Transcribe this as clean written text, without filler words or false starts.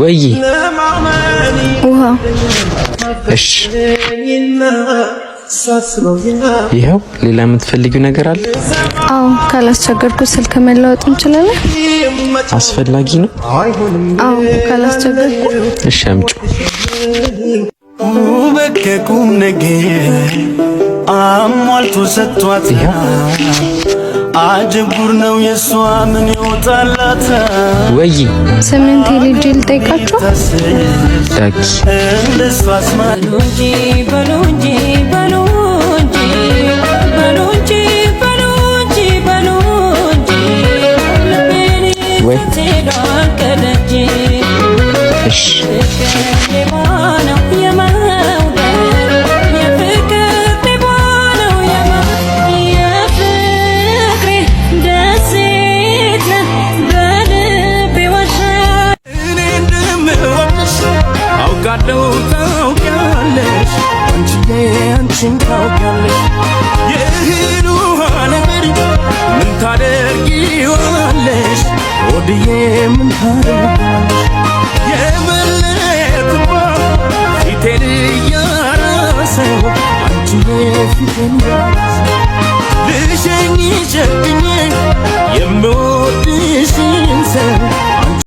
ወይ ውሃ እሺ ይሄው ሌላ የምትፈልጊው ነገር አለ? አዎ ካላስቸገርኩ ስልክ መለወጥ እንችላለን? አስፈላጊ ነው? አዎ ካላስቸገርኩ እሺ አምጪ። በከቁም ነገር አሟልቶ ሰጥቷት አጀጉር ነው የሷ ምን ይወጣላት ወይ ስምንት ልጅ ልጠይቃችሁ ዳጊ እንደሷ አስማሉጂ በሉጂ በሉጂ በሉጂ በሉጂ በሉጂ ወይ እሺ ልሸኝ ሸኝ